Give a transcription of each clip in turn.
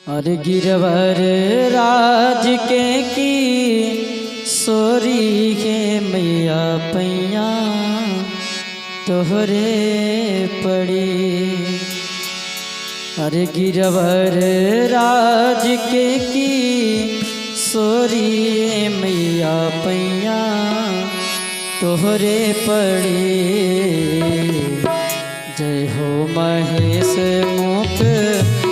अरे गिरवर राज के की सोरी के मैया पैया तोहरे पड़ी। अरे गिरवर राज के की सोरी मैया पैया तोहरे पड़ी। जय हो महेश मुख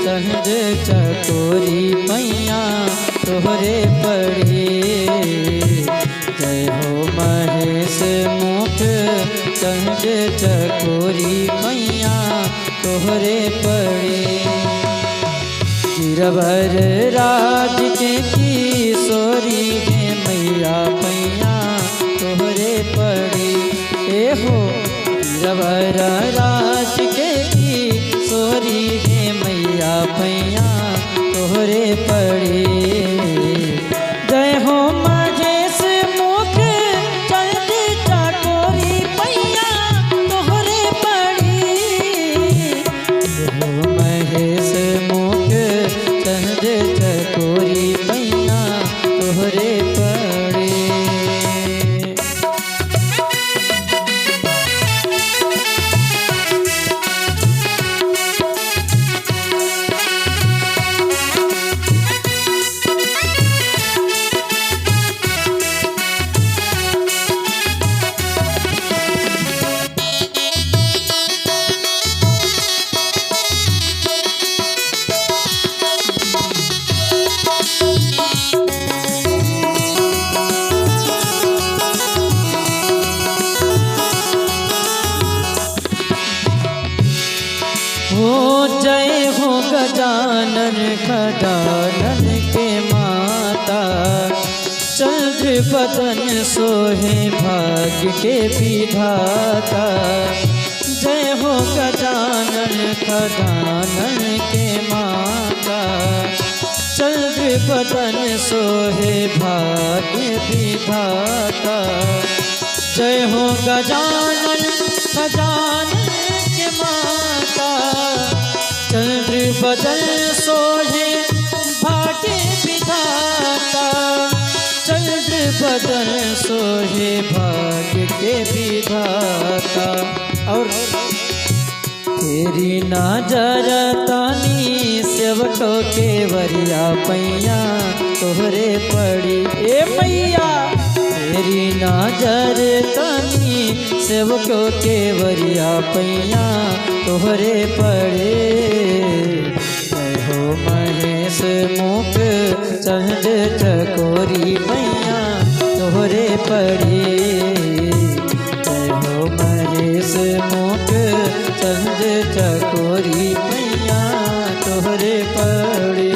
चंद चकोरी पैया तोहरे पड़ी। जय हो महेश मुख चंद चकोरी पैया तोहरे पड़ी। गिरवर राज के किशोरी के मैया पैया तोहरे पड़ी। ए हो गिरवर राज के किशोरी के मैया पैया तोहरे पड़ी। जय हो महेश मुख चंद चकोरी पैया तोहरे पड़ी। जय हो महेश मुख चंद चकोरी पैया तोहरे पड़ी। हो जय हो गजानन खजानन के माता चंद्र बदन सोहे भाग्य के विधाता। जय हो गजानन खजानन के माता चंद्र बदन सोहे भाग्य विधाता। जय हो गजानन खजानन के माता चंद्र बदन सोहे भाग्य विधाता। चंद्र बदन सोहे भाग्य के विधाता। और तेरी नजर तानी सेवकों के वरिया पैया तोहरे पड़ी। ए मैया तेरी नजर तानी सेवकों के वरिया पैया तोहरे पड़े। जय हो महेश मुख चंद चकोरी पैया तोहरे पड़े। जय हो महेश मुख चंद चकोरी पैया तोहरे पड़े।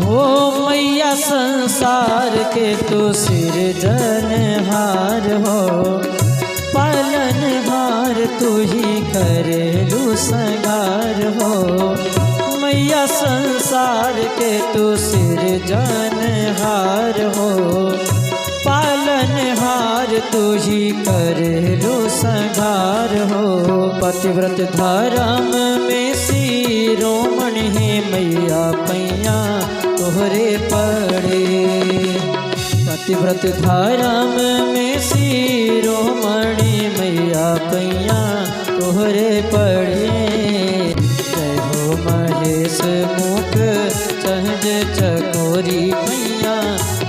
हो मैया संसार के तू सृजनहार हो पालनहार तू ही करेलू संगार हो। मैया संसार के तू सृजनहार हो पालनहार तू ही करेलू संगार हो। पतिव्रत धर्म में शिरोमणि है मैया पैया तोहरे पड़े। पतिव्रत धर्म में शिरोमणि मैया पैया तोहरे पड़े। जय हो महेश मुख चंद चकोरी पैया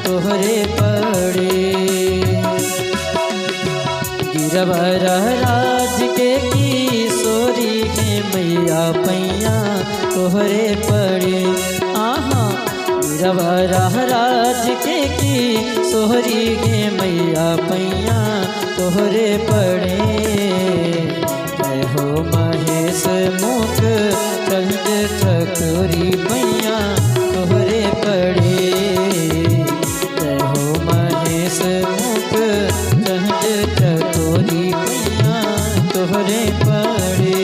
तोहरे पड़े। गिरवर राज के किशोरी के मैया पैया तोहरे पड़े। आहा गिरवर राज के तोहरी गे मैया पैया तोहरे पड़े। जय हो महेश मुख चंद ठकुरी मैया तोहरे पड़े। जय हो महेश मुख चंद ठकुरी मैया तोहरे पड़े।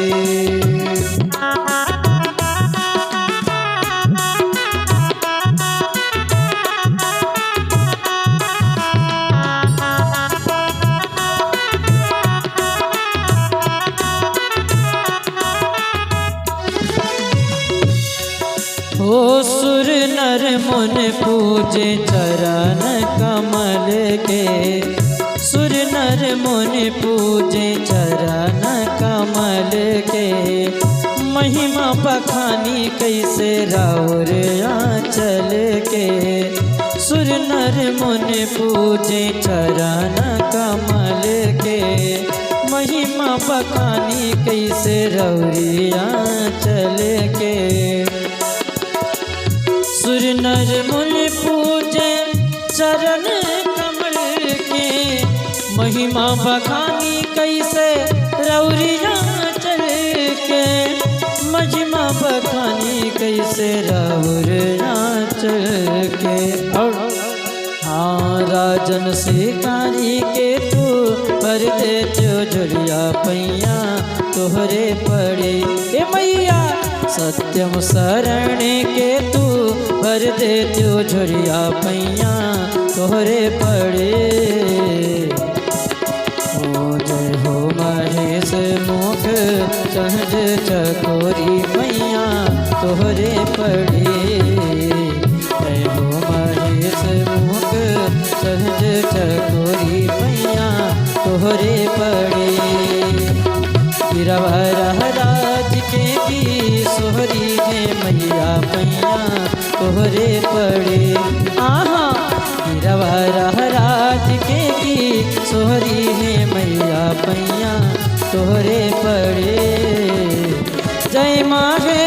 हो सुर नर मुन पूजे चरण कमल के। सुर नर मुन पूजे चरण कमल के। महिमा बखानी कैसे राउर आंचल के। सुर नर मुन पूजे चरण कमल के। महिमा बखानी कैसे रौरी आंचल के। सुर नर मुन पूजे चरण कमल के। महिमा बखानी कैसे रौरिया चल के। महिमा बखानी कैसे रौरिया चल के। हाँ राजन शिकारी के तू पर दे झुरिया पैया तोहरे पड़े। ए मैया सत्यम शरण के तू भर दे त्यो झुरिया पैया तोहरे पड़े। ओ जय हो महेश मुख चंद ठकुरी मैया तोहरे पड़े। जय हो महेश मुख चंद ठकुरी मैया तोहरे पड़े। गिरवराज के की सोहरी गे मैया पैया तोहरे पड़े। आहा गिरवराज के की सोहरी है मैया पैया तोहरे पड़े। जय माहे